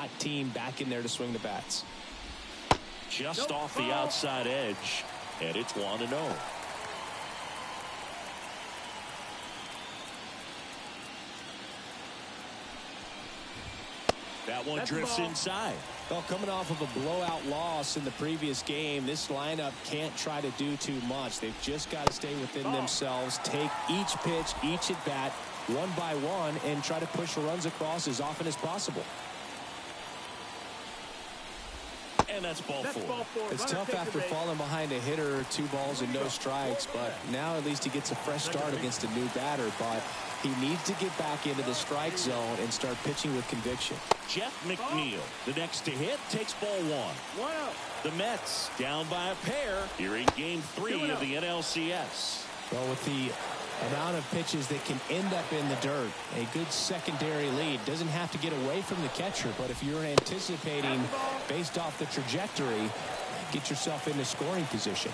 hot team back in there to swing the bats. Just off the outside edge, and it's 1-0. That one drifts inside. Well, coming off of a blowout loss in the previous game, this lineup can't try to do too much. They've just got to stay within themselves, take each pitch, each at bat, one by one, and try to push runs across as often as possible. And that's ball four. It's tough after falling behind a hitter, 2 balls and no strikes, but now at least he gets a fresh start against a new batter. But he needs to get back into the strike zone and start pitching with conviction. Jeff McNeil, the next to hit, takes ball 1. The Mets down by a pair here in game 3 of the NLCS. Well, with the amount of pitches that can end up in the dirt, a good secondary lead. Doesn't have to get away from the catcher, but if you're anticipating based off the trajectory, get yourself into scoring position.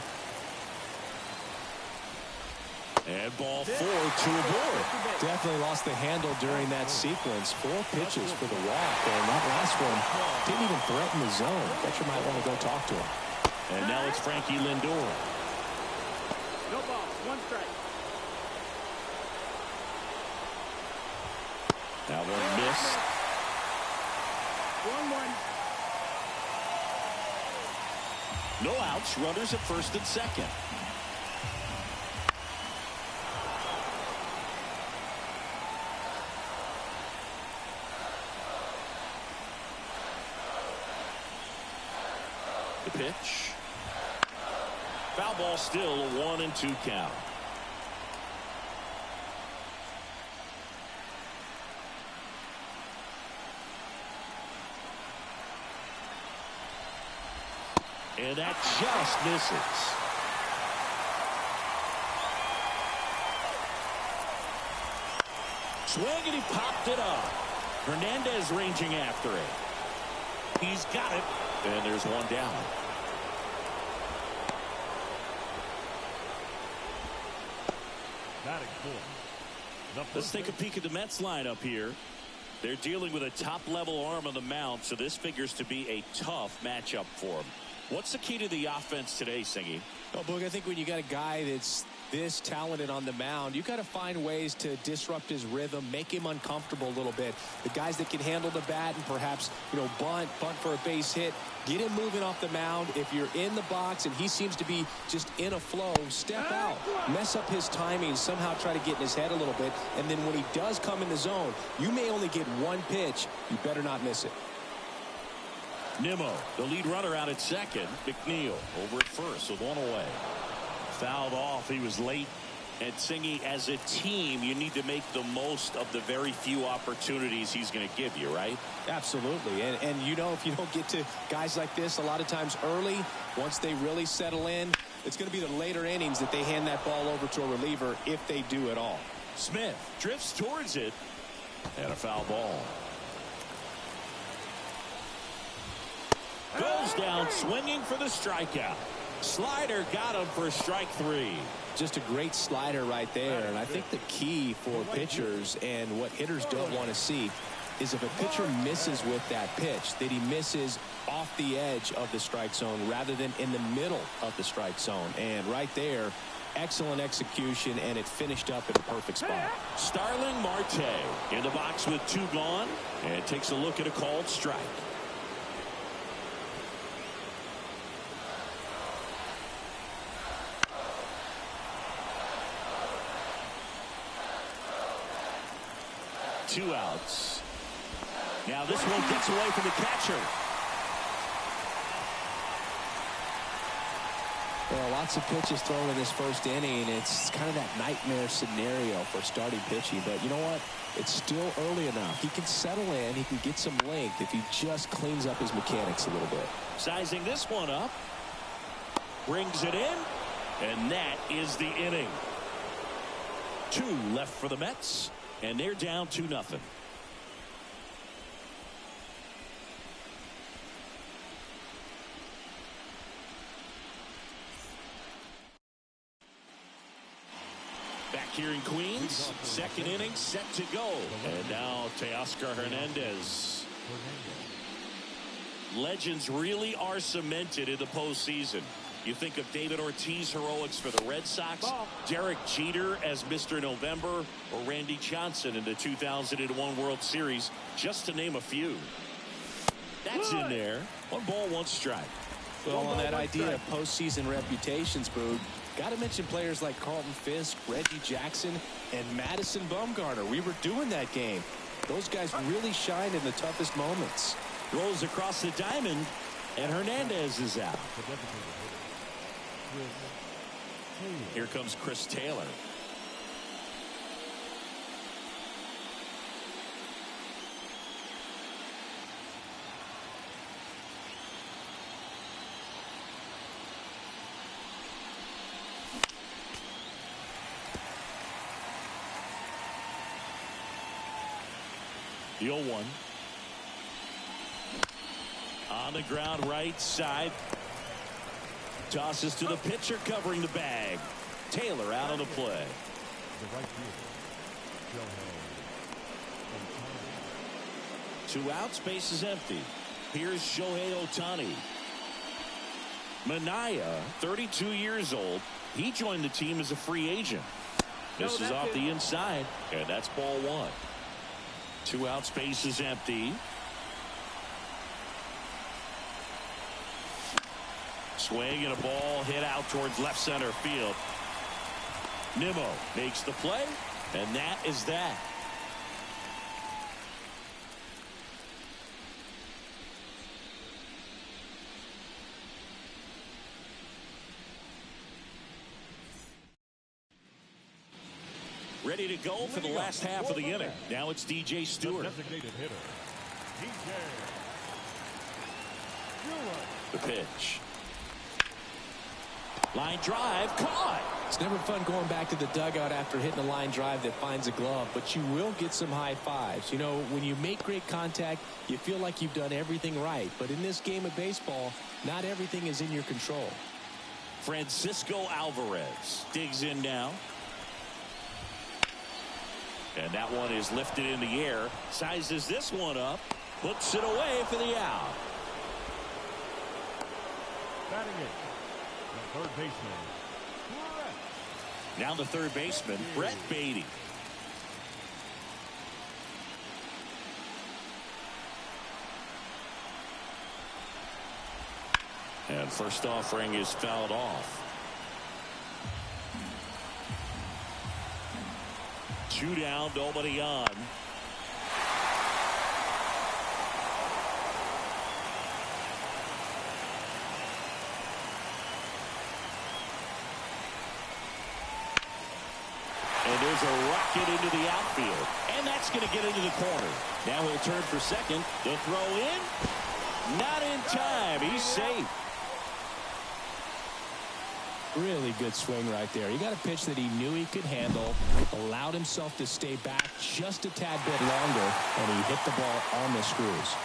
And ball 4, 2 aboard. Definitely lost the handle during that sequence. 4 pitches for the walk, and that last one didn't even threaten the zone. Catcher might want to go talk to him. And now it's Frankie Lindor. No ball, 1 strike. That one missed. 1-1. No outs. Runners at first and second. The pitch. Foul ball, still a 1-2 count. And that just misses. Swing, and he popped it up. Hernandez ranging after it. He's got it. And there's 1 down. Let's take a peek at the Mets lineup here. They're dealing with a top-level arm on the mound, so this figures to be a tough matchup for them. What's the key to the offense today, Singy? Well, Boog, I think when you got a guy that's this talented on the mound, you got to find ways to disrupt his rhythm, make him uncomfortable a little bit. The guys that can handle the bat and perhaps, bunt for a base hit, get him moving off the mound. If you're in the box and he seems to be just in a flow, step out, mess up his timing, somehow try to get in his head a little bit. And then when he does come in the zone, you may only get 1 pitch. You better not miss it. Nimmo, the lead runner, out at second. McNeil over at first with 1 away. Fouled off. He was late. And Singy, as a team, you need to make the most of the very few opportunities he's going to give you, right? Absolutely. And if you don't get to guys like this a lot of times early, once they really settle in, it's going to be the later innings that they hand that ball over to a reliever, if they do at all. Smith drifts towards it. And a foul ball. Goes down swinging for the strikeout. Slider got him for strike 3. Just a great slider right there. And I think the key for pitchers and what hitters don't want to see is if a pitcher misses with that pitch, that he misses off the edge of the strike zone rather than in the middle of the strike zone. And right there, excellent execution, and it finished up in a perfect spot. Starling Marte in the box with 2 gone, and takes a look at a called strike. Two outs. Now this one gets away from the catcher. Well, lots of pitches thrown in this first inning. It's kind of that nightmare scenario for starting pitching. But you know what? It's still early enough. He can settle in. He can get some length if he just cleans up his mechanics a little bit. Sizing this one up. Brings it in. And that is the inning. 2 left for the Mets. And they're down 2-0. Back here in Queens, second inning set to go. And now Teoscar Hernandez. Legends really are cemented in the postseason. You think of David Ortiz heroics for the Red Sox, Derek Jeter as Mr. November, or Randy Johnson in the 2001 World Series, just to name a few. That's in there. 1 ball, 1 strike. Well, on that idea of postseason reputations, Boog, got to mention players like Carlton Fisk, Reggie Jackson, and Madison Bumgarner. We were doing that game. Those guys really shined in the toughest moments. Rolls across the diamond, and Hernandez is out. Here comes Chris Taylor. The 0-1. On the ground, right side. Tosses to the pitcher covering the bag. Taylor out on the play. 2 outs, base is empty. Here's Shohei Ohtani. Minaya, 32 years old. He joined the team as a free agent. This is off the inside, and that's ball 1. 2 outs, base is empty. Swing and a ball hit out towards left center field. Nimmo makes the play, and that is that. Ready to go for the last half of the inning. Now it's DJ Stewart. Designated hitter, DJ. The pitch. Line drive, caught. It's never fun going back to the dugout after hitting a line drive that finds a glove, but you will get some high fives. You know, when you make great contact, you feel like you've done everything right. But in this game of baseball, not everything is in your control. Francisco Alvarez digs in now. And that one is lifted in the air. Sizes this one up. Puts it away for the out. Batting it, the third baseman. Now the third baseman, Brett Beatty. And first offering is fouled off. 2 down, nobody on. And there's a rocket into the outfield. And that's going to get into the corner. Now he'll turn for second. The throw in. Not in time. He's safe. Really good swing right there. He got a pitch that he knew he could handle, allowed himself to stay back just a tad bit longer, and he hit the ball on the screws.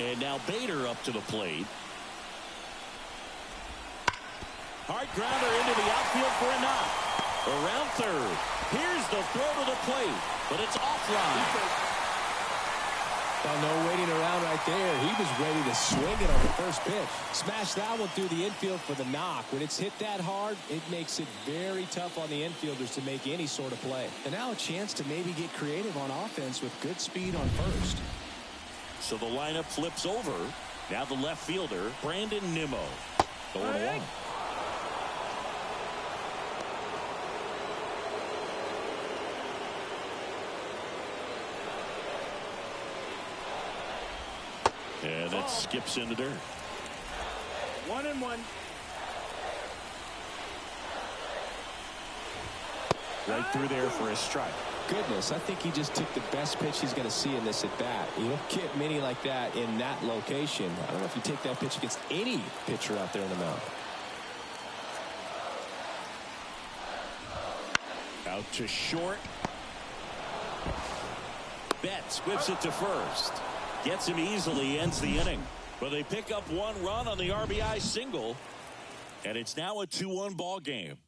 And now Bader up to the plate. Hard grounder into the outfield for a knock. Around third. Here's the throw to the plate, but it's offline. Well, no waiting around right there. He was ready to swing it on the first pitch. Smash that one through the infield for the knock. When it's hit that hard, it makes it very tough on the infielders to make any sort of play. And now a chance to maybe get creative on offense with good speed on first. So the lineup flips over. Now the left fielder, Brandon Nimmo. Going to one. And that skips in the dirt. 1-1. Right through there for a strike. Goodness, I think he just took the best pitch he's going to see in this at bat. You don't get many like that in that location. I don't know if you take that pitch against any pitcher out there in the mound. Out to short. Betts whips it to first. Gets him easily, ends the inning. But they pick up 1 run on the RBI single. And it's now a 2-1 ball game.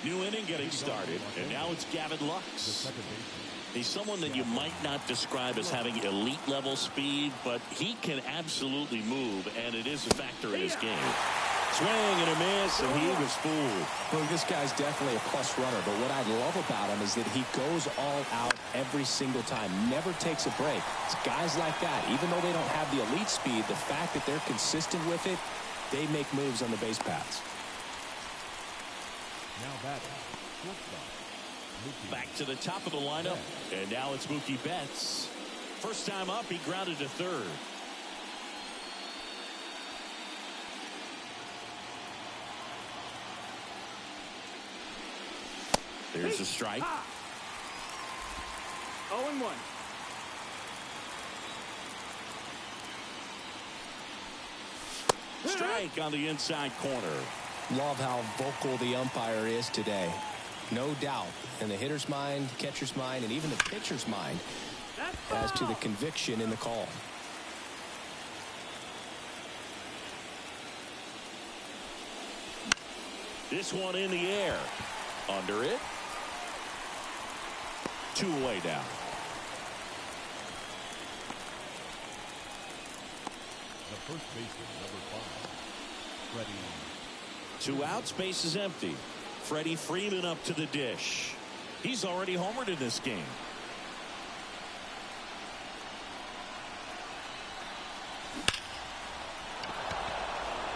New inning getting started, and now it's Gavin Lux. He's someone that you might not describe as having elite level speed, but he can absolutely move, and it is a factor in his game. Swing and a miss, and he was fooled. Well, this guy's definitely a plus runner, but what I love about him is that he goes all out every single time, never takes a break. It's guys like that, even though they don't have the elite speed, the fact that they're consistent with it, they make moves on the base paths. Now batting, shortstop. Back to the top of the lineup, and now it's Mookie Betts. First time up, he grounded to third. There's a strike. 0-1. Strike on the inside corner. Love how vocal the umpire is today. No doubt in the hitter's mind, catcher's mind, and even the pitcher's mind as to the conviction in the call. This one in the air. Under it. 2 away now. The first baseman, number 5, Freddie. 2 outs, base is empty. Freddie Freeman up to the dish. He's already homered in this game.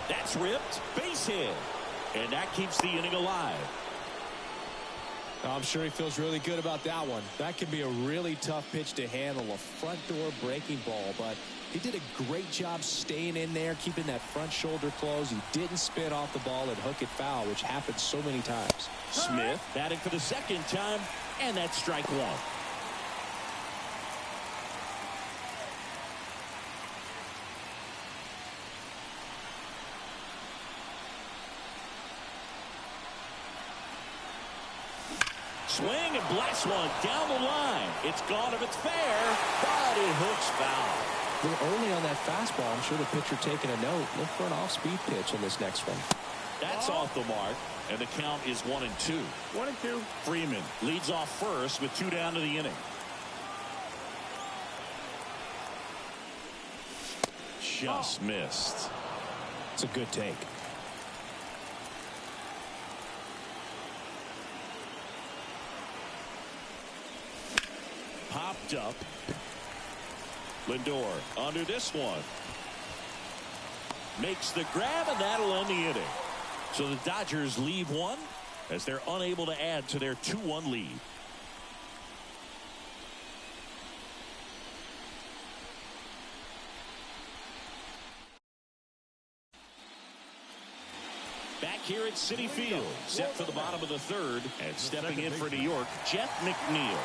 That's ripped. Base hit. And that keeps the inning alive. I'm sure he feels really good about that one. That could be a really tough pitch to handle, a front door breaking ball, but he did a great job staying in there, keeping that front shoulder closed. He didn't spin off the ball and hook it foul, which happens so many times. Smith batting for the second time, and that's strike 1. Swing and blast one down the line. It's gone if it's fair, but it hooks foul. We're early on that fastball. I'm sure the pitcher taking a note. Look for an off-speed pitch in this next one. That's off the mark, and the count is 1-2. 1-2. Freeman leads off first with 2 down to the inning. Just missed. It's a good take. Popped up. Lindor under this one. Makes the grab, and that'll end the inning. So the Dodgers leave one as they're unable to add to their 2-1 lead. Back here at Citi Field, set for the bottom of the third, and stepping in for New York, Jeff McNeil.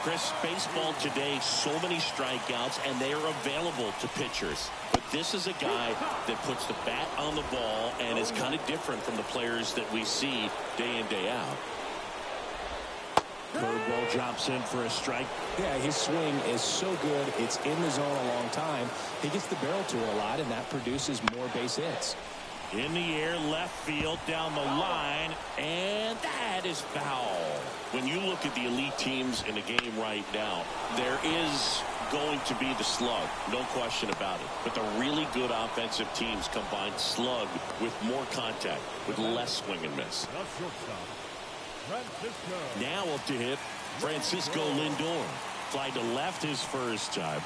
Chris, baseball today, so many strikeouts, and they are available to pitchers. But this is a guy that puts the bat on the ball and is kind of different from the players that we see day in, day out. Curveball drops in for a strike. Yeah, his swing is so good. It's in the zone a long time. He gets the barrel to it a lot, and that produces more base hits. In the air, left field, down the line, and that is foul. When you look at the elite teams in the game right now, there is going to be the slug, no question about it. But the really good offensive teams combine slug with more contact, with less swing and miss. Now up to hit, Francisco Lindor. Fly to left his first time.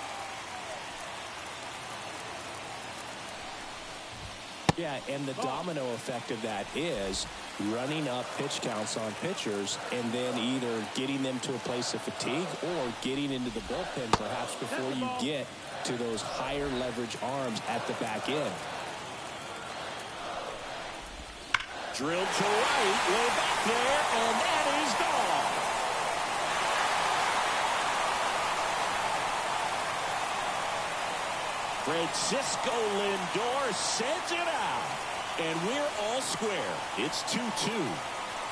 Yeah, and the domino effect of that is running up pitch counts on pitchers and then either getting them to a place of fatigue or getting into the bullpen perhaps before you get to those higher leverage arms at the back end. Drilled to right, way back there, and that is gone. Francisco Lindor sends it out, and we're all square. It's 2-2.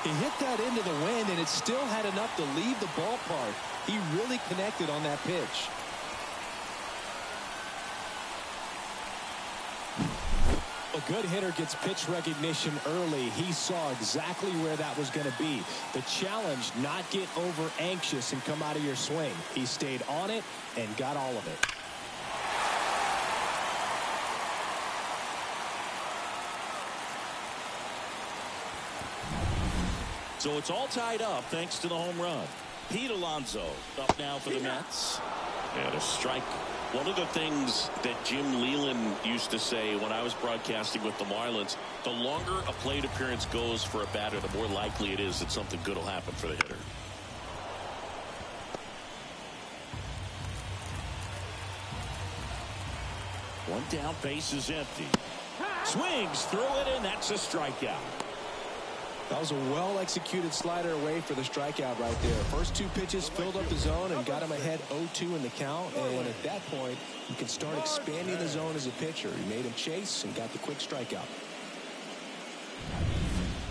He hit that into the wind, and it still had enough to leave the ballpark. He really connected on that pitch. A good hitter gets pitch recognition early. He saw exactly where that was going to be. The challenge, not get over anxious and come out of your swing. He stayed on it and got all of it. So it's all tied up thanks to the home run. Pete Alonso up now for the Mets. And a strike. One of the things that Jim Leland used to say when I was broadcasting with the Marlins, the longer a plate appearance goes for a batter, the more likely it is that something good will happen for the hitter. One down, base is empty. Swings through it, and that's a strikeout. That was a well-executed slider away for the strikeout right there. First two pitches filled up the zone and got him ahead 0-2 in the count. And at that point, you can start expanding the zone as a pitcher. He made him chase and got the quick strikeout.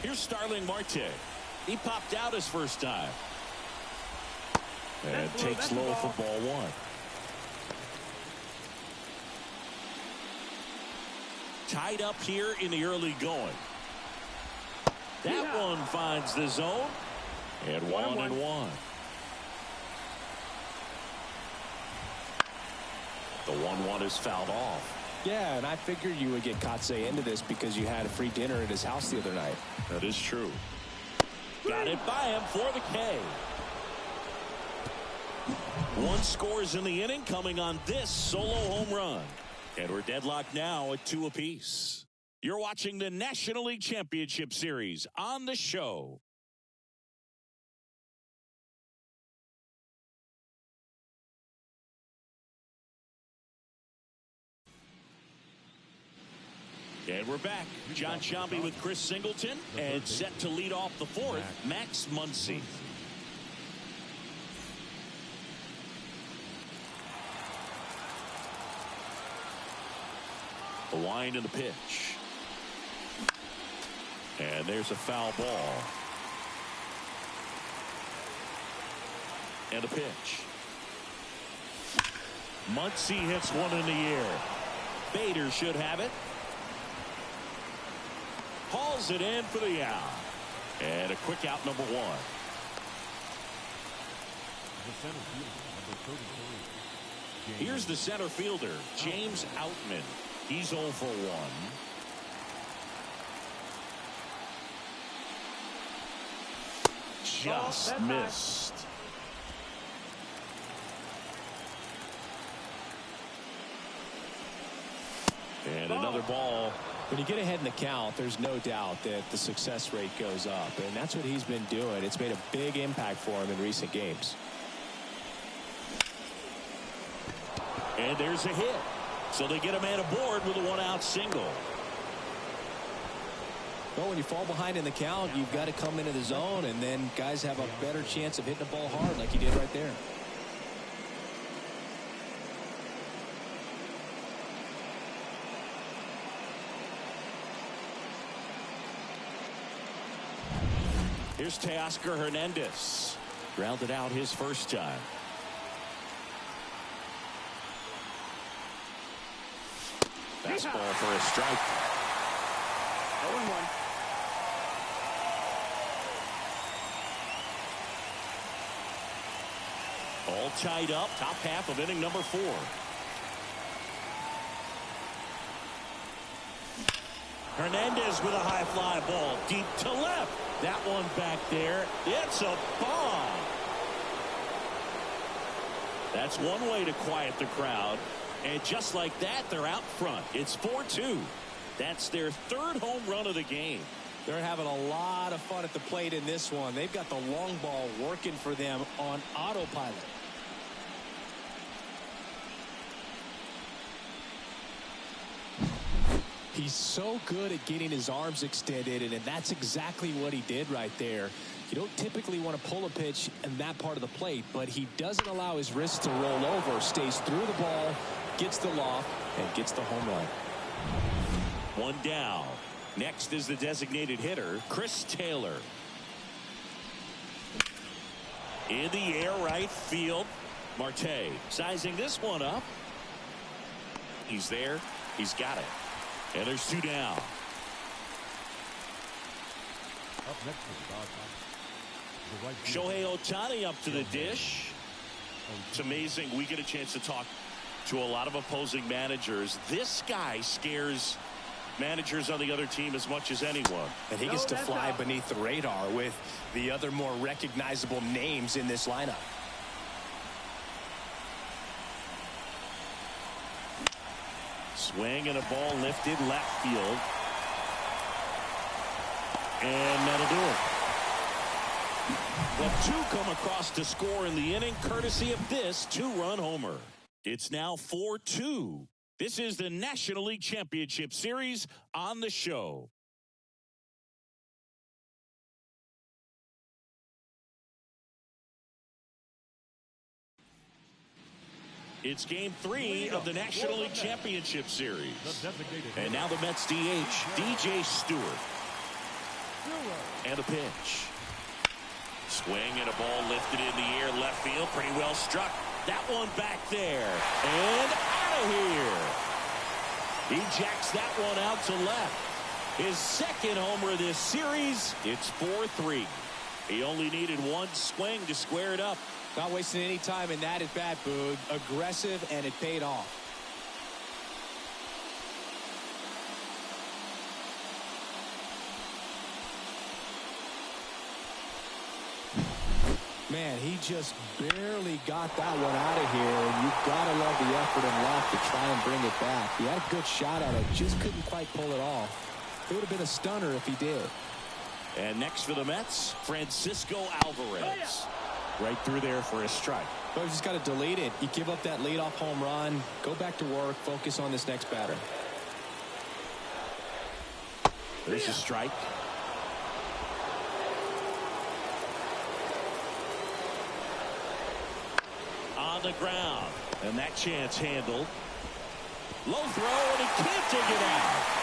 Here's Starling Marte. He popped out his first time. And takes low for ball one. Tied up here in the early going. That one finds the zone. And 1-1. The 1-1 is fouled off. Yeah, and I figured you would get Kotsay into this because you had a free dinner at his house the other night. That is true. Got it by him for the K. One scores in the inning coming on this solo home run. And we're deadlocked now at 2 apiece. You're watching the National League Championship Series on the show. And we're back. John Sciambi with Chris Singleton. And set to lead off the fourth, Max Muncy. The wind and the pitch. And there's a foul ball. And a pitch. Muncy hits one in the air. Bader should have it. Hauls it in for the out. And a quick out, number one. Here's the center fielder, James Outman. He's 0 for 1. Just missed. And another ball. When you get ahead in the count, there's no doubt that the success rate goes up, and that's what he's been doing. It's made a big impact for him in recent games. And there's a hit. So they get a man aboard with a 1-out single. Well, when you fall behind in the count, you've got to come into the zone, and then guys have a better chance of hitting the ball hard like he did right there. Here's Teoscar Hernandez. Grounded out his first time. Fastball for a strike. 0-1. All tied up, top half of inning number 4. Hernandez with a high fly ball deep to left. That one back there. It's a bomb. That's one way to quiet the crowd. And just like that, they're out front. It's 4-2. That's their third home run of the game. They're having a lot of fun at the plate in this one. They've got the long ball working for them on autopilot. He's so good at getting his arms extended, and that's exactly what he did right there. You don't typically want to pull a pitch in that part of the plate, but he doesn't allow his wrist to roll over, stays through the ball, gets the loft, and gets the home run. One down. Next is the designated hitter, Chris Taylor. In the air right field. Marte sizing this one up. He's there. He's got it. And there's 2 down. Up next for the Dodgers, the right Shohei fielder. Ohtani up to the dish. It's amazing. We get a chance to talk to a lot of opposing managers. This guy scares managers on the other team as much as anyone. And he gets to fly beneath the radar with the other more recognizable names in this lineup. Swing and a ball lifted left field. And that'll do it. Well, 2 come across to score in the inning, courtesy of this 2-run homer. It's now 4-2. This is the National League Championship Series on the show. It's game 3 of the National League Championship Series. And now the Mets DH, DJ Stewart. And a pitch. Swing and a ball lifted in the air, left field, pretty well struck. That one back there. And out of here. He jacks that one out to left. His second homer of this series. It's 4-3. He only needed 1 swing to square it up. Not wasting any time in that at bat, Boog. Aggressive, and it paid off. Man, he just barely got that one out of here, and you've got to love the effort and luck to try and bring it back. He had a good shot at it, just couldn't quite pull it off. It would have been a stunner if he did. And next for the Mets, Francisco Alvarez. Right through there for a strike. But you just got to delete it. You give up that leadoff home run, go back to work, focus on this next batter. There's a strike. On the ground. And that chance handled. Low throw, and he can't take it out.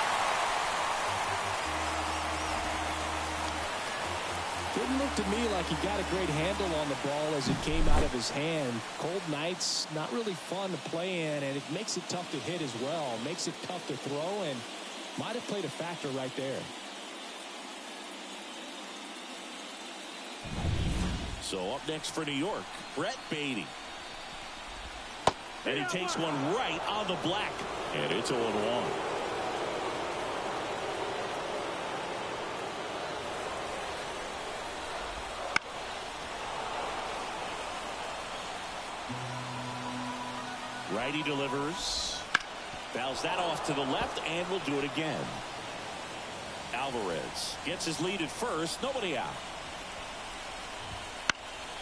Didn't look to me like he got a great handle on the ball as it came out of his hand. Cold nights, not really fun to play in, and it makes it tough to hit as well. Makes it tough to throw, and might have played a factor right there. So up next for New York, Brett Beatty. And he takes one right on the black. And it's 0-1. Righty delivers. Fouls that off to the left, and will do it again. Alvarez gets his lead at first. Nobody out.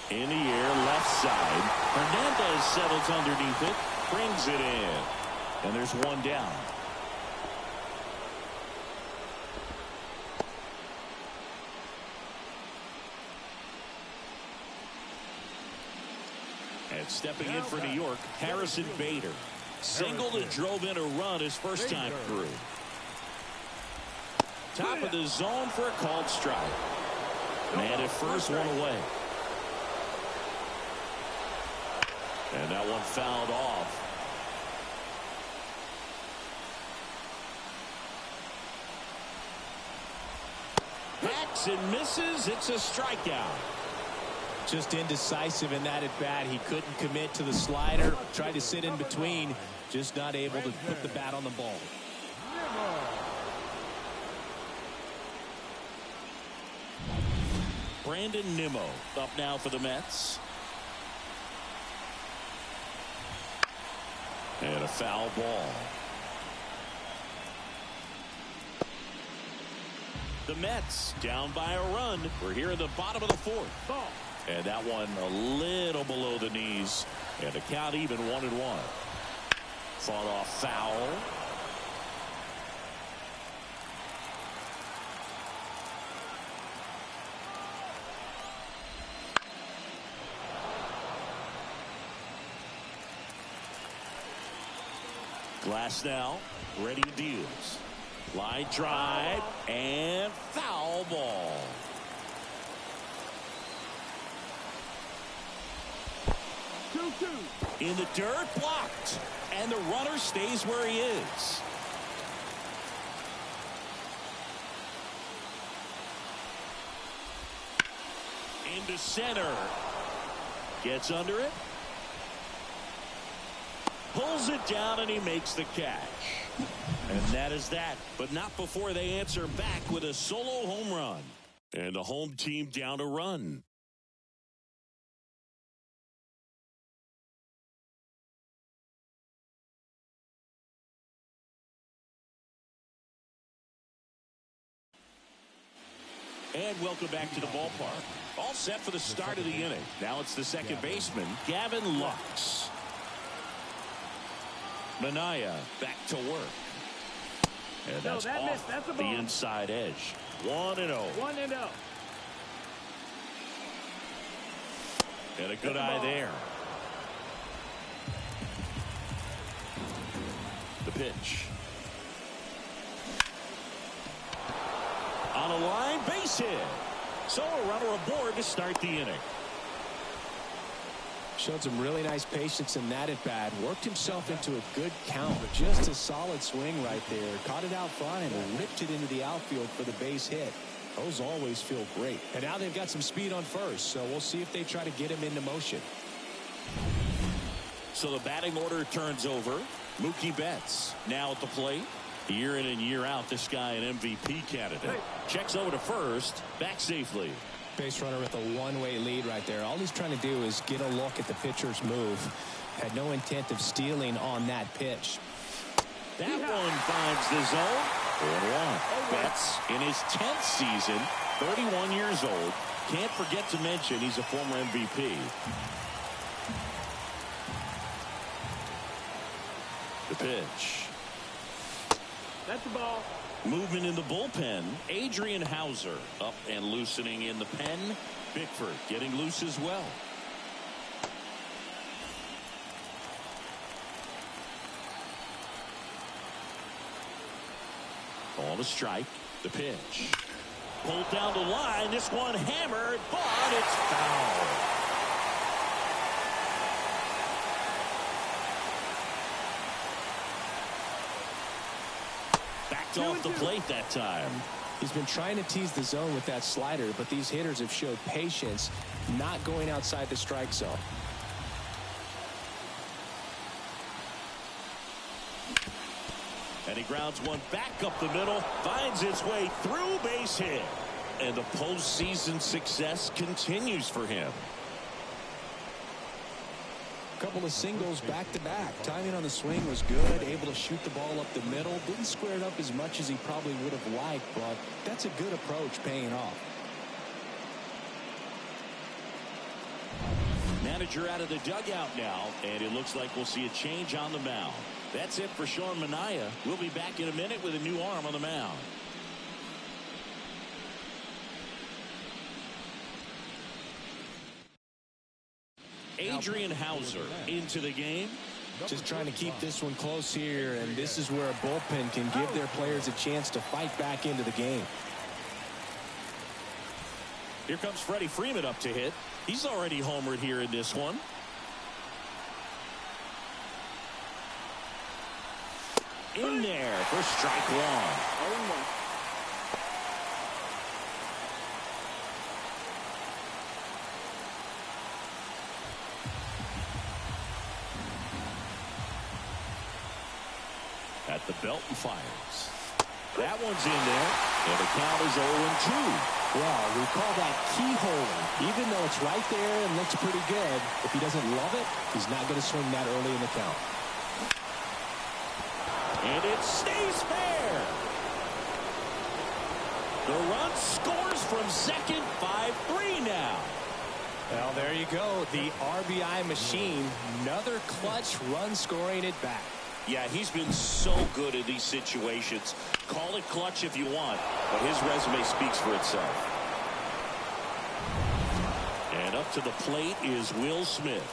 In the air, left side. Hernandez settles underneath it. Brings it in. And there's 1 down. And stepping in for New York, Harrison Bader. Singled and drove in a run his first time through. Top of the zone for a called strike. Man at first, 1 away. And that one fouled off. Hacks and misses. It's a strikeout. Just indecisive in that at bat. He couldn't commit to the slider. Tried to sit in between. Just not able to put the bat on the ball. Brandon Nimmo up now for the Mets. And a foul ball. The Mets down by a run. We're here in the bottom of the 4th. And that one a little below the knees. And the count even 1-1. Fought off foul. Glass now, ready to deals. Line drive and foul ball. In the dirt, blocked. And the runner stays where he is. into center. Gets under it. Pulls it down, and he makes the catch. And that is that. But not before they answer back with a solo home run. And the home team down a run. And welcome back to the ballpark. All set for the start of the inning. Now it's the second baseman, Gavin Lux. Minaya back to work. And that's off that's a the ball. inside edge. 1-0. 1-0. And a good eye there. The pitch. On a line, base hit. So a runner aboard to start the inning. Showed some really nice patience in that at bat. Worked himself into a good count. Just a solid swing right there. Caught it out front and ripped it into the outfield for the base hit. Those always feel great. And now they've got some speed on first, so we'll see if they try to get him into motion. So the batting order turns over. Mookie Betts now at the plate. Year in and year out, this guy an MVP candidate. Checks over to first. Back safely. Base runner with a one-way lead right there. All he's trying to do is get a look at the pitcher's move. Had no intent of stealing on that pitch. That one finds the zone. 4-1. Betts in his 10th season, 31 years old. Can't forget to mention he's a former MVP. The pitch. That's the ball. Movement in the bullpen. Adrian Hauser up and loosening in the pen. Bickford getting loose as well. On a strike. The pitch. Pulled down the line. This one hammered, but it's foul. Off the plate that time. He's been trying to tease the zone with that slider, but these hitters have showed patience, not going outside the strike zone. And he grounds one back up the middle, finds its way through, base hit. And the postseason success continues for him. Couple of singles back-to-back. Timing on the swing was good. Able to shoot the ball up the middle. Didn't square it up as much as he probably would have liked, but that's a good approach paying off. Manager out of the dugout now, and it looks like we'll see a change on the mound. That's it for Sean Manaea. We'll be back in a minute with a new arm on the mound. Adrian Hauser into the game. Just trying to keep this one close here, and this is where a bullpen can give their players a chance to fight back into the game. Here comes Freddie Freeman up to hit. He's already homered here in this one. In there for strike one. 0-1. At the belt and fires. That one's in there, and the count is 0-2. Well, we call that keyholing. Even though it's right there and looks pretty good, if he doesn't love it, he's not going to swing that early in the count. And it stays fair. The run scores from second, 5-3 now. Well, there you go. The RBI machine. Another clutch run scoring it back. Yeah, he's been so good in these situations. Call it clutch if you want, but his resume speaks for itself. And up to the plate is Will Smith.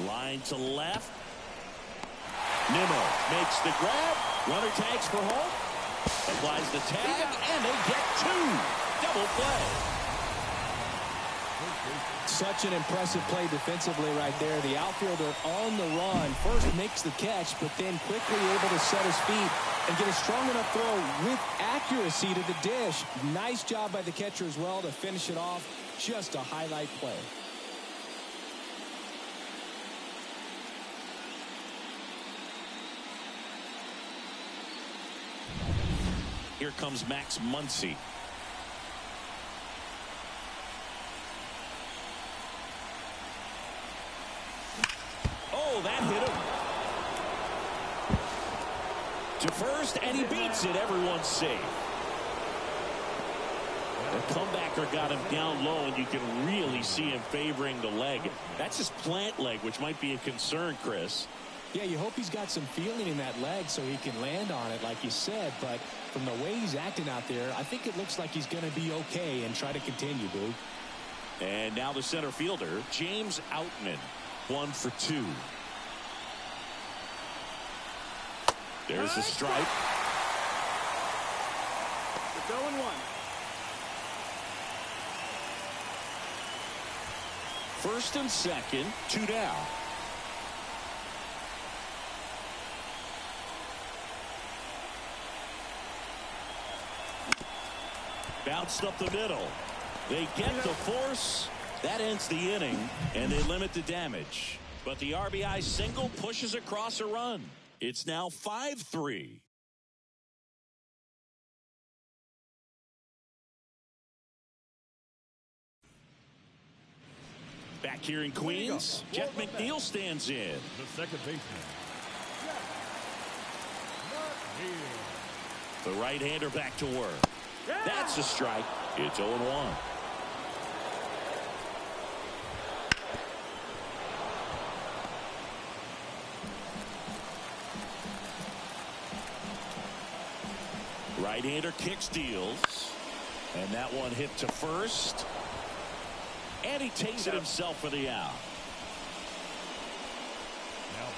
Line to left. Nimmo makes the grab. Runner tags for home. Applies the tag, and they get two. Double play. Such an impressive play defensively right there. The outfielder on the run first makes the catch, but then quickly able to set his feet and get a strong enough throw with accuracy to the dish. Nice job by the catcher as well to finish it off. Just a highlight play. Here comes Max Muncy. Oh, that hit him. To first, and he beats it. Everyone's safe. The comebacker got him down low, and you can really see him favoring the leg. That's his plant leg, which might be a concern, Chris. Yeah, you hope he's got some feeling in that leg so he can land on it, like you said. But from the way he's acting out there, I think it looks like he's going to be okay and try to continue, Boog. And now the center fielder, James Outman, 1 for 2. There's a strike. It's 0-1. First and second, 2 down. Bounced up the middle. They get the force. That ends the inning, and they limit the damage. But the RBI single pushes across a run. It's now 5-3. Back here in Queens, Jeff McNeil stands in. The second baseman. The right-hander back to work. That's a strike. It's 0-1. Right-hander kicks, deals. And that one hit to first. And he takes it himself for the out. Now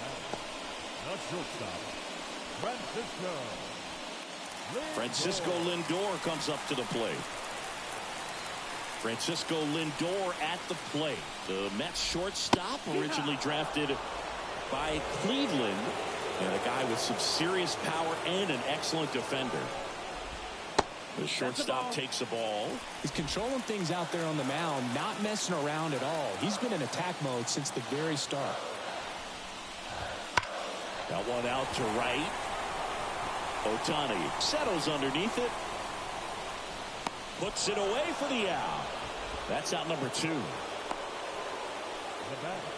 the shortstop, Francisco Lindor comes up to the plate. Francisco Lindor at the plate. The Mets shortstop, originally drafted by Cleveland. And a guy with some serious power and an excellent defender. The shortstop takes the ball. He's controlling things out there on the mound, not messing around at all. He's been in attack mode since the very start. Got one out to right. Ohtani settles underneath it. Puts it away for the out. That's out number 2. The batter,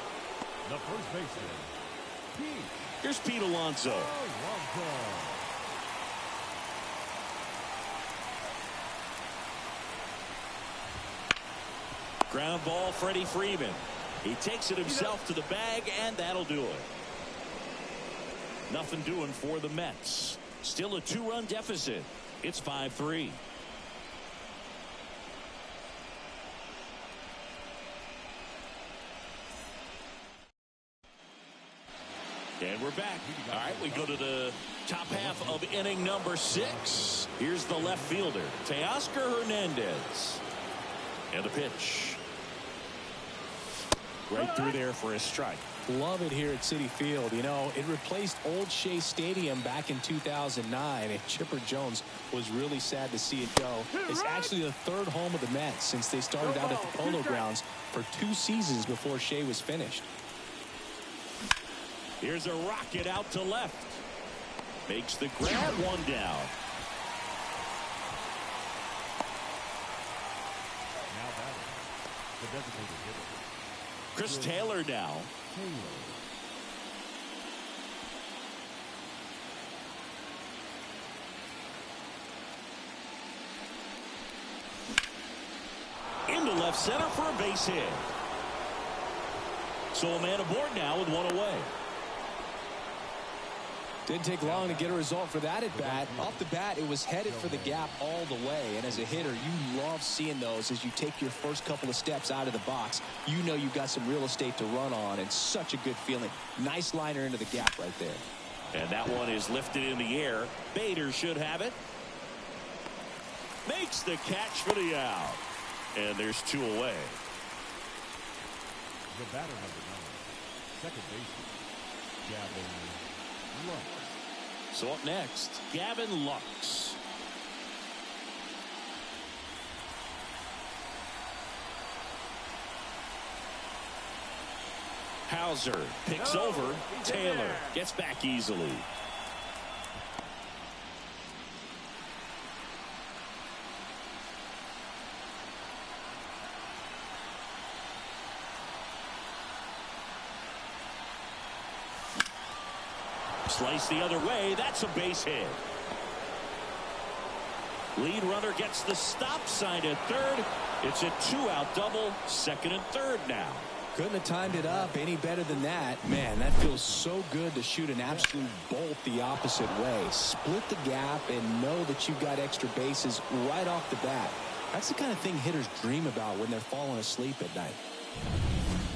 the first baseman, Pete. Here's Pete Alonso. Ground ball, Freddie Freeman. He takes it himself to the bag, and that'll do it. Nothing doing for the Mets. Still a 2-run deficit. It's 5-3. And we're back. All right, we go to the top half of inning number 6. Here's the left fielder, Teoscar Hernandez. And a pitch. Right through there for a strike. Love it here at Citi Field. You know, it replaced Old Shea Stadium back in 2009, and Chipper Jones was really sad to see it go. It's actually the 3rd home of the Mets since they started out at the Polo Grounds for 2 seasons before Shea was finished. Here's a rocket out to left. Makes the grab, 1 down. Now batting, the designated hitter, Chris Taylor now. Into left center for a base hit. So a man aboard now with 1 away. Didn't take long to get a result for that at bat. Off the bat, it was headed for the gap all the way. And as a hitter, you love seeing those as you take your first couple of steps out of the box. You know you've got some real estate to run on, and such a good feeling. Nice liner into the gap right there. And that one is lifted in the air. Bader should have it. Makes the catch for the out. And there's 2 away. The batter number 9, second baseman, Gavin Lux. So up next, Gavin Lux. Hauser picks over. Taylor gets back easily. Slice the other way. That's a base hit. Lead runner gets the stop sign at third. It's a 2-out double. Second and third now. Couldn't have timed it up any better than that. Man, that feels so good to shoot an absolute bolt the opposite way. Split the gap and know that you've got extra bases right off the bat. That's the kind of thing hitters dream about when they're falling asleep at night.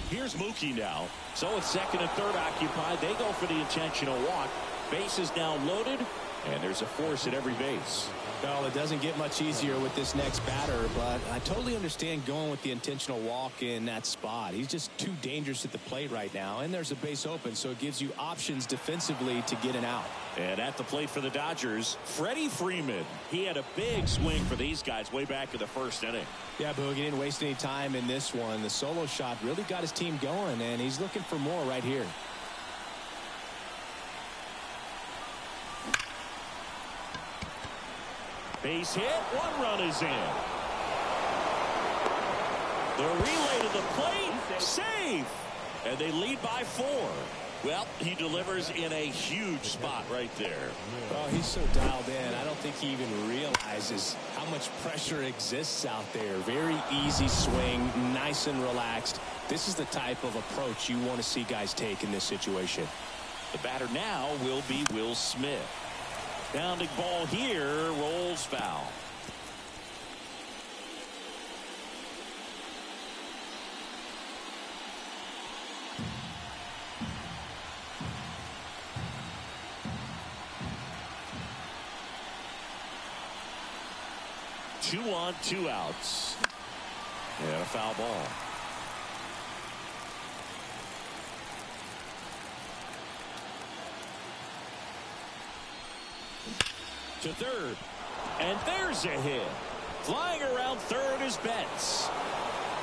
Here's Mookie now. So it's second and third occupied. They go for the intentional walk. Base is now loaded, and there's a force at every base. Well, it doesn't get much easier with this next batter, but I totally understand going with the intentional walk in that spot. He's just too dangerous at the plate right now, and there's a base open, so it gives you options defensively to get an out. And at the plate for the Dodgers, Freddie Freeman. He had a big swing for these guys way back in the first inning. Yeah, Boog, he didn't waste any time in this one. The solo shot really got his team going, and he's looking for more right here. Base hit. One run is in. The relay to the plate. Safe. And they lead by 4. Well, he delivers in a huge spot right there. Well, he's so dialed in. I don't think he even realizes how much pressure exists out there. Very easy swing, nice and relaxed. This is the type of approach you want to see guys take in this situation. The batter now will be Will Smith. Pounding ball here, rolls foul. Two on, 2 outs. And a foul ball. To third. And there's a hit. Flying around third is Betts.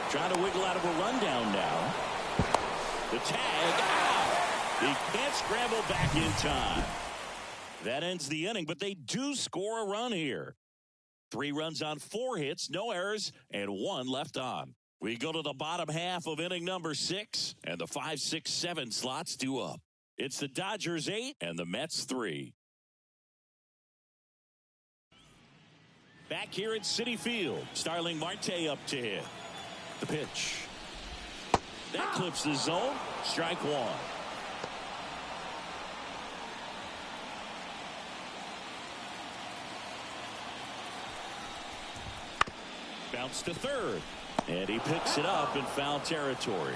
Trying to wiggle out of a rundown now. The tag out. He can't scramble back in time. That ends the inning, but they do score a run here. 3 runs on 4 hits, no errors, and 1 left on. We go to the bottom half of inning number 6, and the 5, 6, 7 slots due up. It's the Dodgers 8 and the Mets 3. Back here at Citi Field, Starling Marte up to hit. The pitch. That clips the zone. Strike 1. Bounce to third. And he picks it up in foul territory.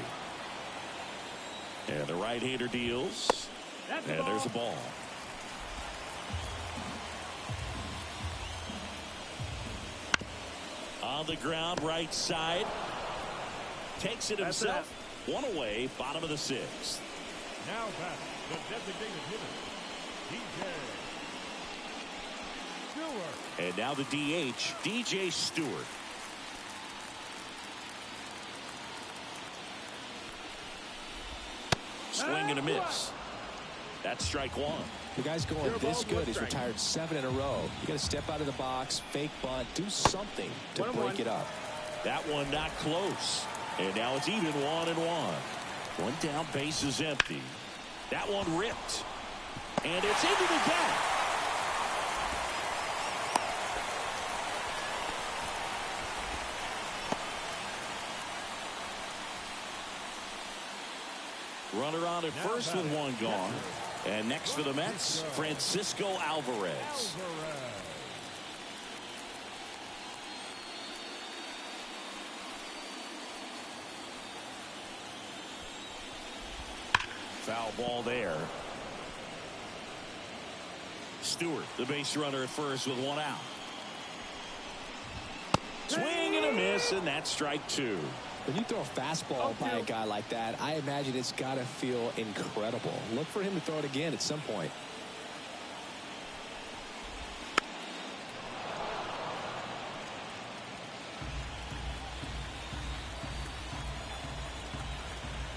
And the right-hander deals. And there's a ball. On the ground, right side. Takes it himself. 1 away, bottom of the 6th. Now back, the designated hitter, DJ Stewart. And now the DH, DJ Stewart. Swing and a miss. That's strike 1. The guy's going this good. He's retired 7 in a row. You got to step out of the box, fake bunt, do something to break it up. That one not close. And now it's even 1-1. 1 down, base is empty. That one ripped. And it's into the gap. Runner on at first with 1 gone. And next for the Mets, Francisco Alvarez. Foul ball there. Stewart, the base runner at first with 1 out. Swing and a miss, and that's strike 2. When you throw a fastball by a guy like that, I imagine it's got to feel incredible. Look for him to throw it again at some point.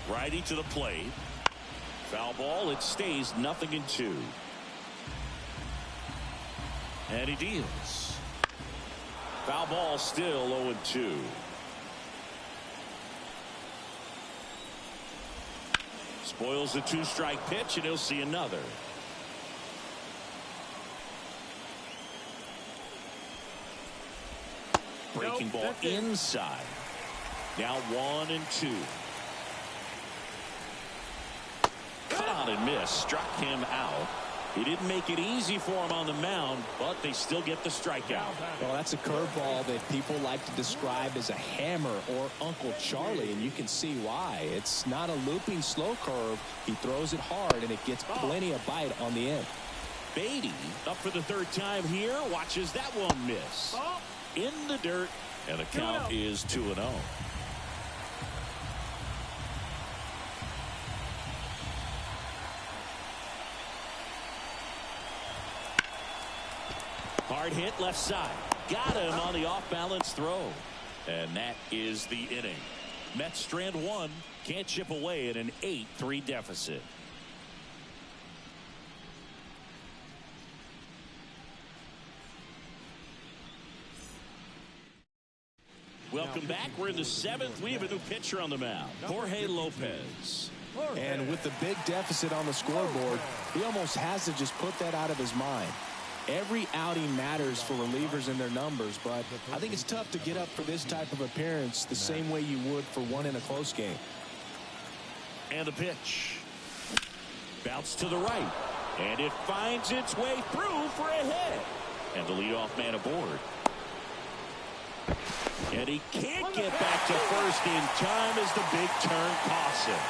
Righty to the plate. Foul ball. It stays 0-2. And he deals. Foul ball, still 0-2. Spoils the 2-strike pitch, and he'll see another. Breaking ball inside. Now 1-2. Cut on and miss. Struck him out. He didn't make it easy for him on the mound, but they still get the strikeout. Well, that's a curveball that people like to describe as a hammer or Uncle Charlie, and you can see why. It's not a looping slow curve. He throws it hard, and it gets plenty of bite on the end. Beatty up for the third time here. Watches that one miss. In the dirt, and the count is 2-0. Hard hit left side. Got him on the off-balance throw. And that is the inning. Mets strand one. Can't chip away at an 8-3 deficit. Welcome back. We're in the 7th. We have a new pitcher on the mound. Jorge Lopez. And with the big deficit on the scoreboard, he almost has to just put that out of his mind. Every outing matters for relievers and their numbers, but I think it's tough to get up for this type of appearance the same way you would for one in a close game. And the pitch. Bounce to the right. And it finds its way through for a hit. And the leadoff man aboard. And he can't get back to first in time as the big turn costs him.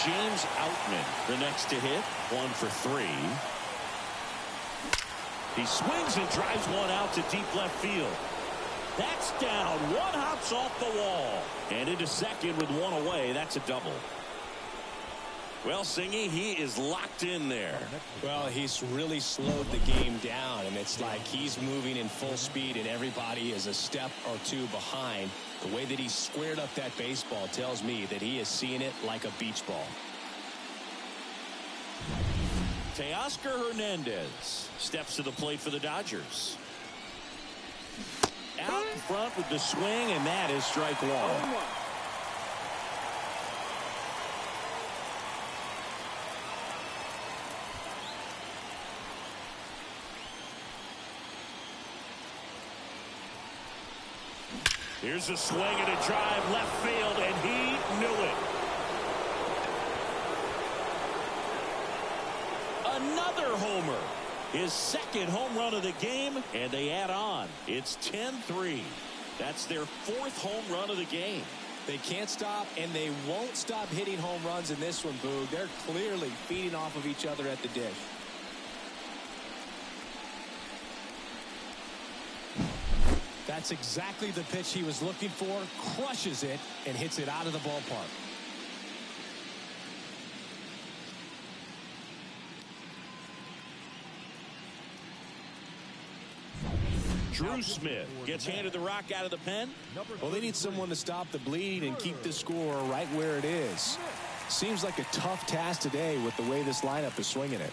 James Outman, the next to hit, 1 for 3. He swings and drives one out to deep left field. That's down. One hops off the wall. And into second with one away. That's a double. Well, Singy, he is locked in there. Well, he's really slowed the game down, and it's like he's moving in full speed, and everybody is a step or two behind. The way that he squared up that baseball tells me that he is seeing it like a beach ball. Teoscar Hernandez steps to the plate for the Dodgers. Out in front with the swing, and that is strike one. Here's a swing and a drive left field, and he knew it. Another homer. His second home run of the game, and they add on. It's 10-3. That's their 4th home run of the game. They can't stop, and they won't stop hitting home runs in this one, Boog. They're clearly feeding off of each other at the dish. That's exactly the pitch he was looking for. Crushes it and hits it out of the ballpark. Drew Smith gets handed the rock out of the pen. Well, they need someone to stop the bleeding and keep the score right where it is. Seems like a tough task today with the way this lineup is swinging it.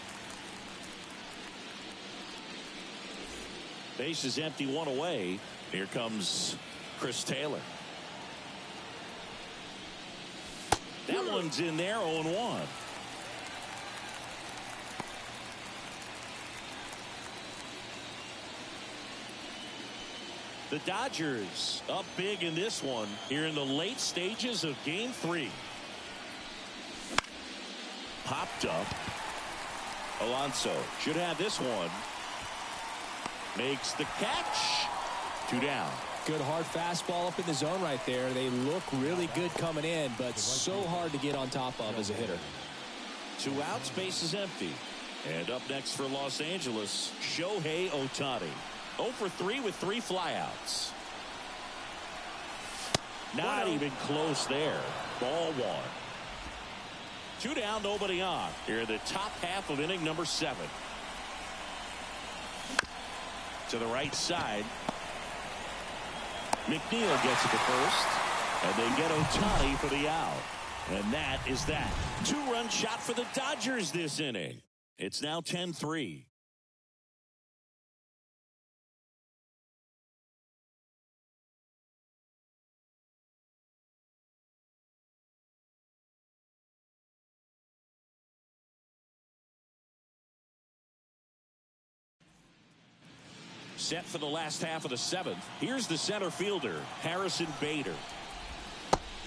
Base is empty, one away. Here comes Chris Taylor. That one's in there, 0-1. The Dodgers up big in this one here in the late stages of game 3. Popped up. Alonso should have this one. Makes the catch. 2 down. Good hard fastball up in the zone right there. They look really good coming in, but so hard to get on top of as a hitter. 2 outs, base is empty. And up next for Los Angeles, Shohei Ohtani. 0 for 3 with 3 flyouts. Not even close there. Ball one. 2 down, nobody on. Here in the top half of inning number 7. To the right side. McNeil gets it to first. And they get Ohtani for the out. And that is that. 2-run shot for the Dodgers this inning. It's now 10-3. Set for the last half of the 7th. Here's the center fielder, Harrison Bader.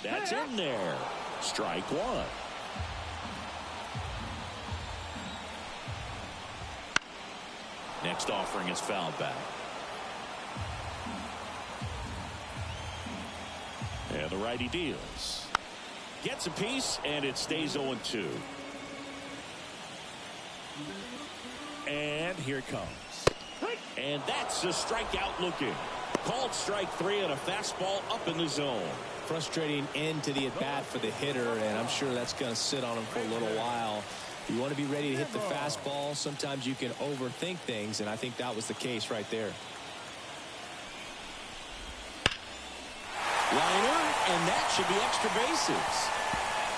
That's in there. Strike one. Next offering is fouled back. And the righty deals. Gets a piece, and it stays 0-2. And here it comes. And that's a strikeout looking. Called strike 3 on a fastball up in the zone. Frustrating end to the at-bat for the hitter, and I'm sure that's going to sit on him for a little while. You want to be ready to hit the fastball. Sometimes you can overthink things, and I think that was the case right there. Liner, and that should be extra bases.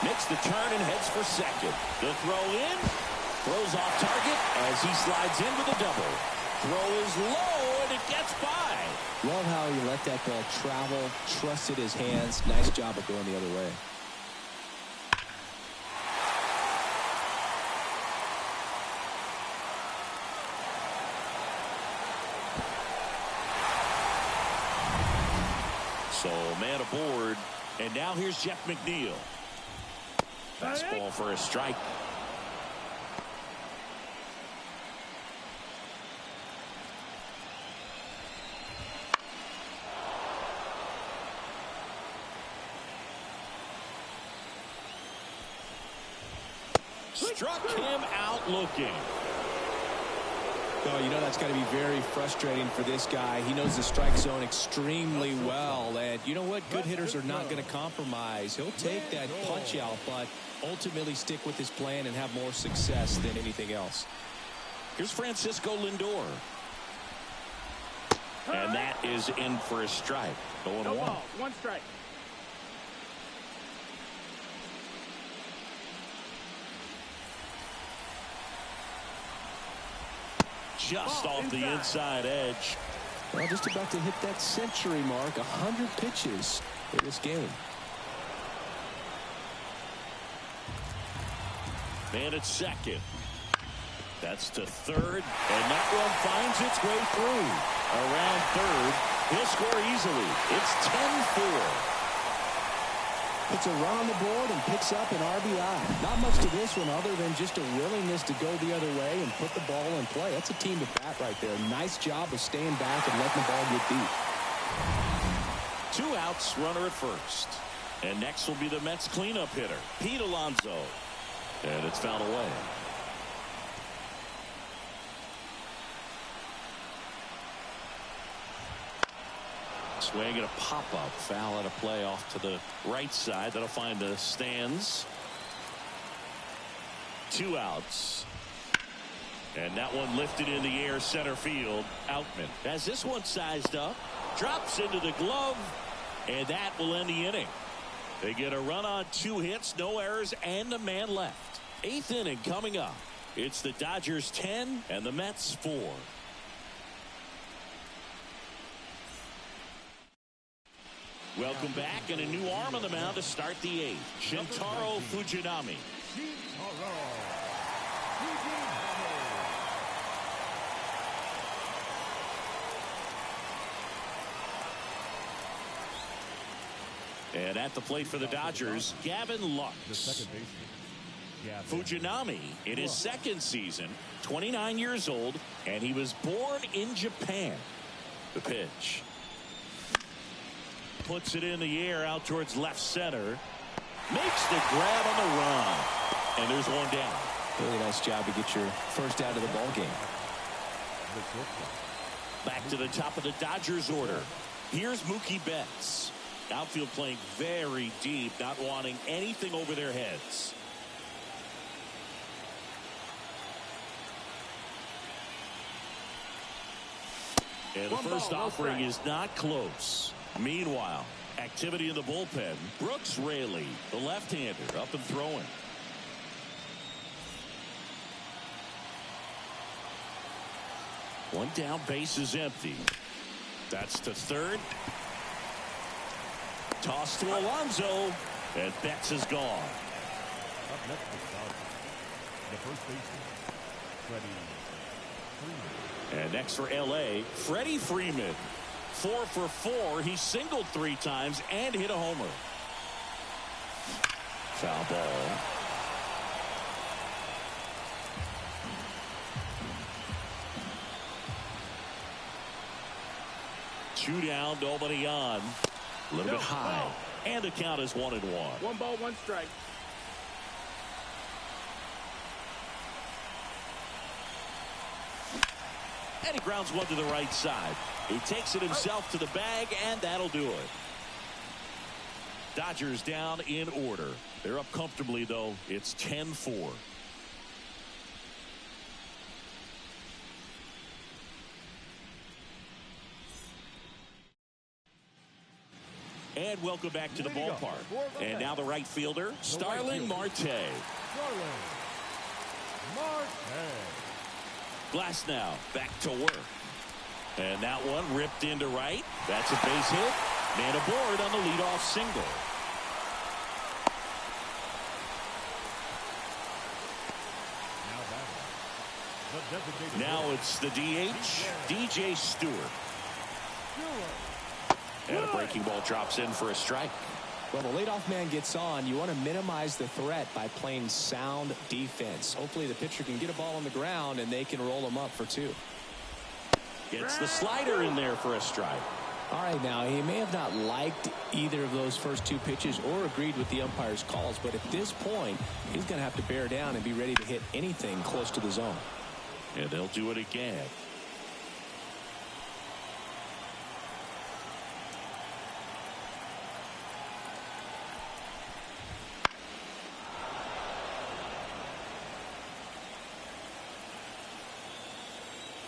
Makes the turn and heads for second. The throw in. Throws off target as he slides in with a double. Throw is low, and it gets by. Love how he let that ball travel, trusted his hands. Nice job of going the other way. So, man aboard. And now here's Jeff McNeil. Fastball for a strike. Struck him out looking. Oh, you know that's got to be very frustrating for this guy. He knows the strike zone extremely well. And you know what? Good hitters are not going to compromise. He'll take that punch out, but ultimately stick with his plan and have more success than anything else. Here's Francisco Lindor. And that is in for a strike. 0-1. No ball. 1 strike. Just off the inside edge. Well, just about to hit that century mark. 100 pitches in this game. Man at second. That's to third. And that one finds its way through. Around third. He'll score easily. It's 10-4. Puts a run on the board and picks up an RBI. Not much to this one other than just a willingness to go the other way and put the ball in play. That's a team at bat right there. Nice job of staying back and letting the ball get deep. 2 outs, runner at first. And next will be the Mets cleanup hitter, Pete Alonso. And it's fouled away. Swing and a pop-up. Foul at a play off to the right side. That'll find the stands. 2 outs. And that one lifted in the air center field. Outman has this one sized up. Drops into the glove. And that will end the inning. They get a run on 2 hits, no errors, and a man left. 8th inning coming up. It's the Dodgers 10 and the Mets 4. Welcome back, and a new arm on the mound to start the 8th. Shintaro Fujinami. And at the plate for the Dodgers, Gavin Lux. Fujinami in his 2nd season, 29 years old, and he was born in Japan. The pitch. Puts it in the air out towards left center. Makes the grab on the run. And there's one down. Really nice job to get your first out of the ball game. Back to the top of the Dodgers order. Here's Mookie Betts. Outfield playing very deep, not wanting anything over their heads. And the first offering is not close. Meanwhile, activity in the bullpen. Brooks Raley, the left-hander, up and throwing. One down, base is empty. That's to third. Toss to Alonso, and Betts is gone. Up next is the first baseman, Freddie Freeman. And next for L.A., Freddie Freeman. 4 for 4. He singled 3 times and hit a homer. Foul ball. Two down, nobody on. A little bit high. And the count is 1-1. 1 ball, 1 strike. And he grounds one to the right side. He takes it himself to the bag, and that'll do it. Dodgers down in order. They're up comfortably, though. It's 10-4. And welcome back to the ballpark. And now the right fielder, Starling Marte. Glasnow back to work. And that one ripped into right. That's a base hit. Man aboard on the leadoff single. Now it's the DH, DJ Stewart. And a breaking ball drops in for a strike. Well, the leadoff man gets on. You want to minimize the threat by playing sound defense. Hopefully the pitcher can get a ball on the ground and they can roll him up for 2. Gets the slider in there for a strike. All right, now he may have not liked either of those first 2 pitches or agreed with the umpire's calls, but at this point he's going to have to bear down and be ready to hit anything close to the zone. And they'll do it again.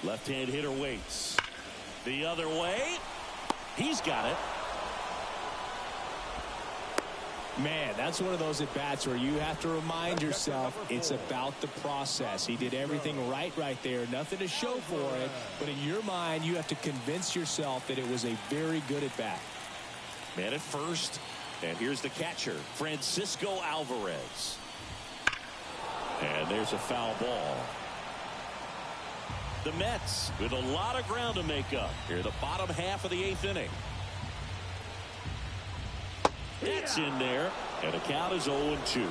Left-hand hitter waits. The other way. He's got it. Man, that's one of those at-bats where you have to remind yourself it's about the process. He did everything right there. Nothing to show for it. But in your mind, you have to convince yourself that it was a very good at-bat. Man at first. And here's the catcher, Francisco Alvarez. And there's a foul ball. The Mets with a lot of ground to make up here, the bottom half of the 8th inning. That's in there, and the count is 0-2. 0-2.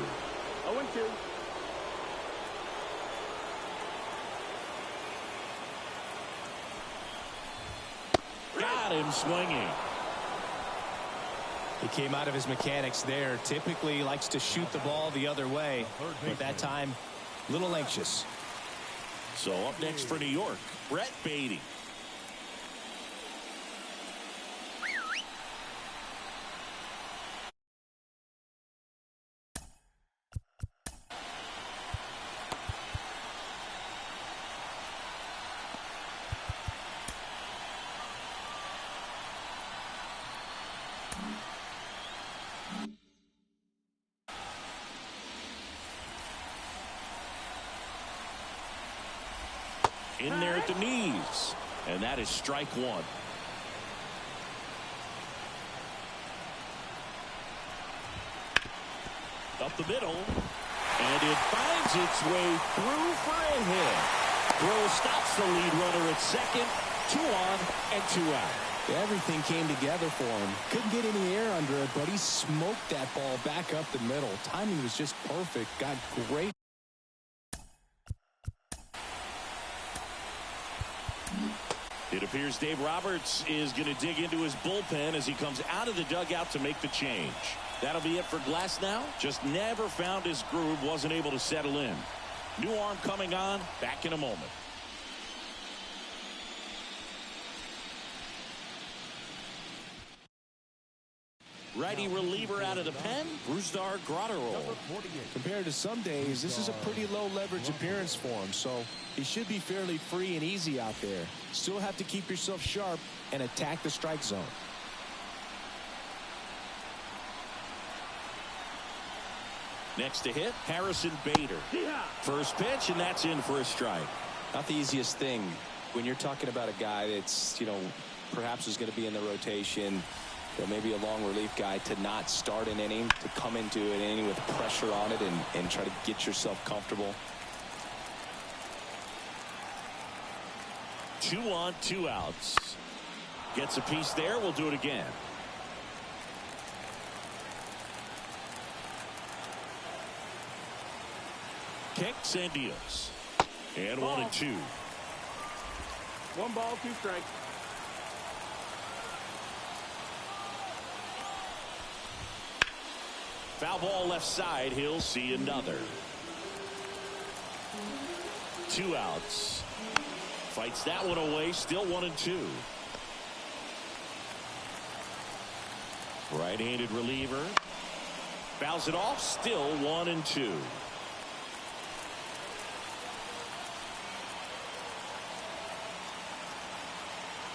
Got him swinging. He came out of his mechanics there. Typically likes to shoot the ball the other way, but that time a little anxious. So up next for New York, Brett Beatty. In there at the knees, and that is strike 1. Up the middle, and it finds its way through for a hit. Throw stops the lead runner at second. 2 on and 2 out. Everything came together for him. Couldn't get any air under it, but he smoked that ball back up the middle. Timing was just perfect. Got great. It appears Dave Roberts is going to dig into his bullpen as he comes out of the dugout to make the change. That'll be it for Glasnow. Just never found his groove, wasn't able to settle in. New arm coming on, back in a moment. Righty reliever out of the pen, Brusdar Grotterol. Compared to some days, this is a pretty low leverage appearance for him, so he should be fairly free and easy out there. Still have to keep yourself sharp and attack the strike zone. Next to hit, Harrison Bader. First pitch, and that's in for a strike. Not the easiest thing when you're talking about a guy that's, perhaps is going to be in the rotation, maybe a long relief guy, to not start an inning, to come into an inning with pressure on it and try to get yourself comfortable. 2 on, 2 outs. Gets a piece there. We'll do it again. Kicks and deals. And ball. 1 and 2. 1 ball, 2 strikes. Foul ball left side. He'll see another. 2 outs. Fights that one away. Still 1 and 2. Right-handed reliever. Fouls it off. Still 1 and 2.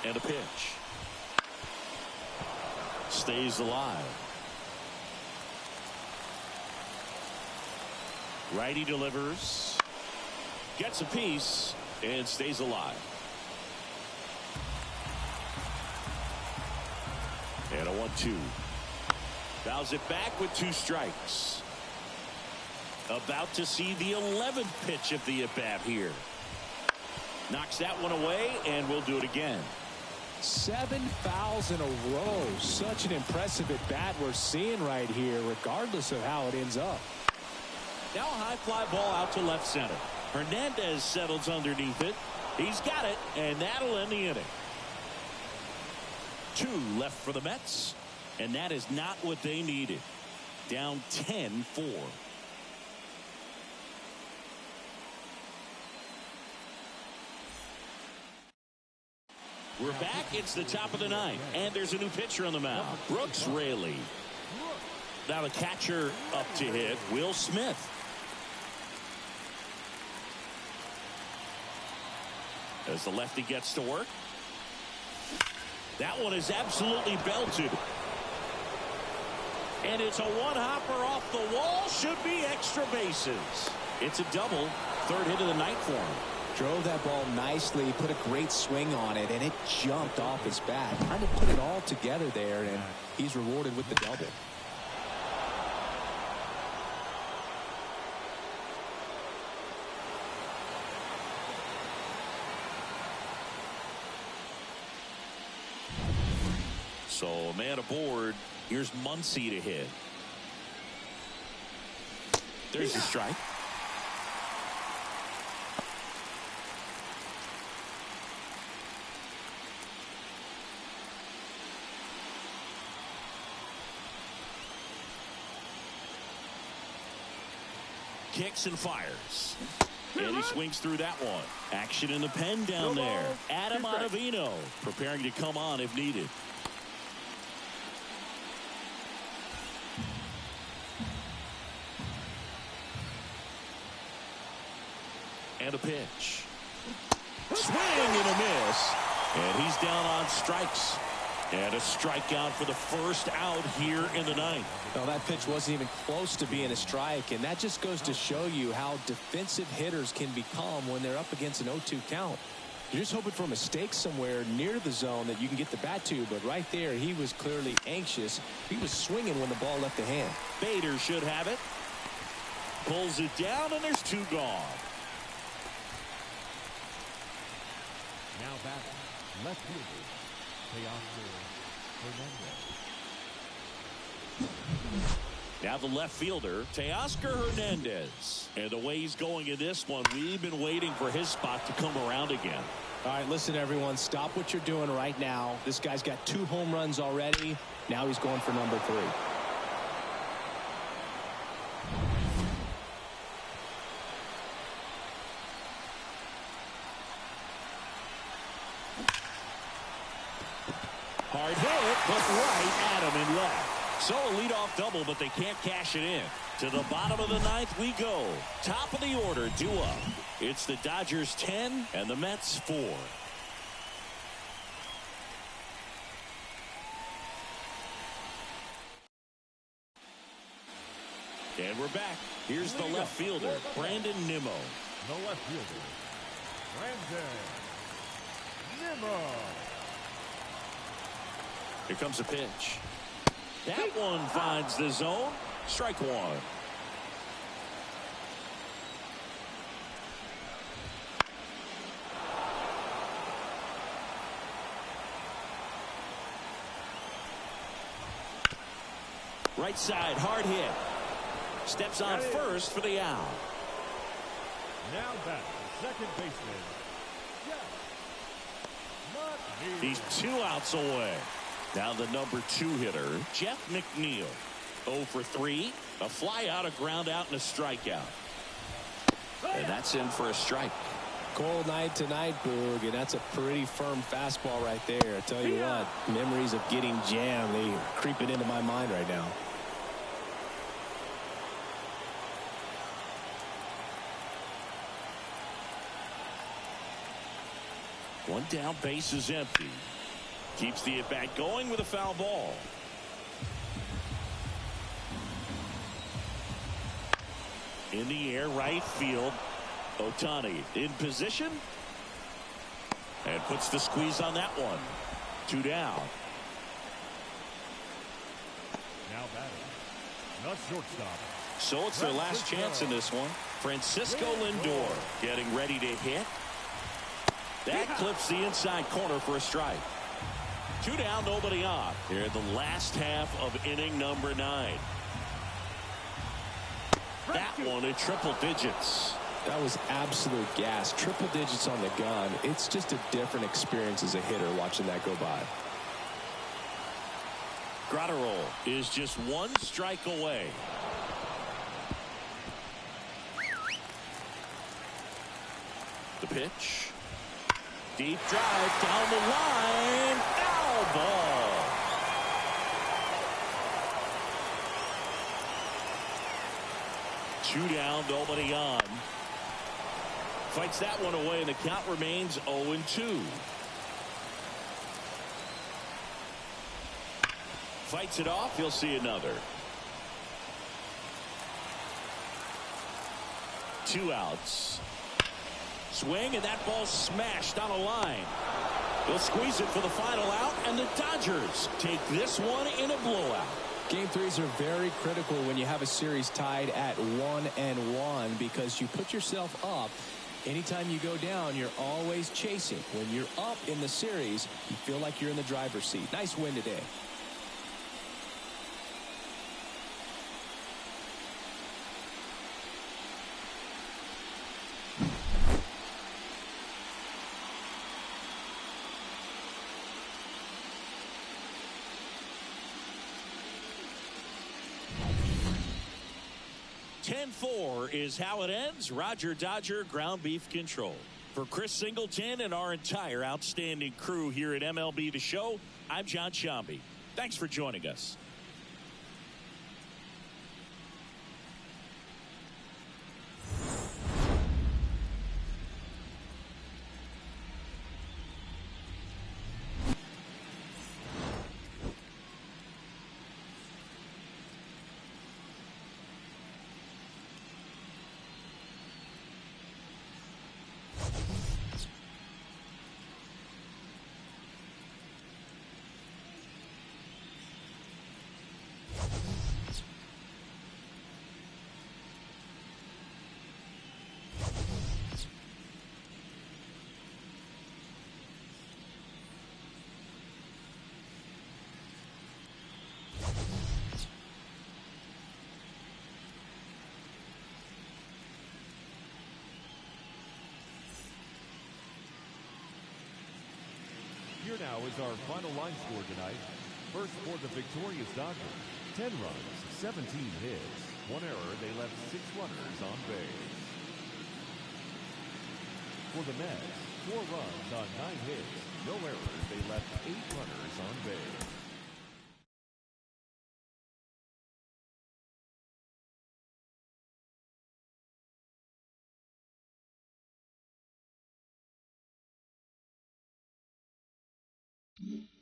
And a pitch. Stays alive. Righty delivers. Gets a piece and stays alive. And a 1-2. Fouls it back with 2 strikes. About to see the 11th pitch of the at-bat here. Knocks that one away, and we'll do it again. 7 fouls in a row. Such an impressive at-bat we're seeing right here, regardless of how it ends up. Now a high fly ball out to left center. Hernandez settles underneath it. He's got it, and that'll end the inning. 2 left for the Mets, and that is not what they needed. Down 10-4. We're back. It's the top of the 9th, and there's a new pitcher on the mound, Brooks Raley. Now the catcher up to hit, Will Smith. As the lefty gets to work. That one is absolutely belted. And it's a one-hopper off the wall. Should be extra bases. It's a double. 3rd hit of the night for him. Drove that ball nicely, put a great swing on it, and it jumped off his bat. Trying to put it all together there, and he's rewarded with the double. So a man aboard. Here's Muncy to hit. There's the strike. Kicks and fires. And he swings through that one. Action in the pen down there. Adam Ottavino preparing to come on if needed. And a pitch. Swing and a miss. And he's down on strikes. And a strikeout for the first out here in the 9th. Well, that pitch wasn't even close to being a strike, and that just goes to show you how defensive hitters can become when they're up against an 0-2 count. You're just hoping for a mistake somewhere near the zone that you can get the bat to, but right there he was clearly anxious. He was swinging when the ball left the hand. Bader should have it. Pulls it down, and there's 2 gone. Now back, left fielder, Hernandez. Now the left fielder, Teoscar Hernandez. And the way he's going in this one, we've been waiting for his spot to come around again. All right, listen, everyone, stop what you're doing right now. This guy's got 2 home runs already. Now he's going for number 3. Hard hit, but right at him and left. So a leadoff double, but they can't cash it in. To the bottom of the ninth we go. Top of the order, due up. It's the Dodgers 10 and the Mets 4. And we're back. Here's the left fielder, Brandon Nimmo. The left fielder, Brandon Nimmo. Here comes a pitch. That one finds the zone. Strike one. Right side, hard hit. Steps on first for the out. Now back, second baseman. He's 2 outs away. Now the number 2 hitter, Jeff McNeil. 0 for 3. A fly out, a ground out, and a strikeout. And that's in for a strike. Cold night tonight, Boog, and that's a pretty firm fastball right there. I tell you what, memories of getting jammed, they are creeping into my mind right now. One down, base is empty. Keeps the at-bat going with a foul ball. In the air, right field. Ohtani in position. And puts the squeeze on that one. 2 down. Now batting, not shortstop. So it's their last chance in this one. Francisco Lindor getting ready to hit. That clips the inside corner for a strike. 2 down, nobody on. Here in the last half of inning number 9. That one in triple digits. That was absolute gas. Triple digits on the gun. It's just a different experience as a hitter watching that go by. Grotterol is just 1 strike away. The pitch. Deep drive down the line. Foul ball. Two down, nobody on. Fights that one away, and the count remains 0-2. Fights it off. He'll see another. 2 outs. Swing, and that ball smashed on a line. They'll squeeze it for the final out, and the Dodgers take this one in a blowout. Game 3s are very critical when you have a series tied at 1-1 because you put yourself up. Anytime you go down, you're always chasing. When you're up in the series, you feel like you're in the driver's seat. Nice win today. .4 is how it ends. Roger Dodger ground beef control. For Chris Singleton and our entire outstanding crew here at MLB The Show, I'm John Shambi. Thanks for joining us. Here now is our final line score tonight. First for the victorious Dodgers, 10 runs, 17 hits. 1 error, they left 6 runners on base. For the Mets, 4 runs on 9 hits. No errors, they left 8 runners on base. you.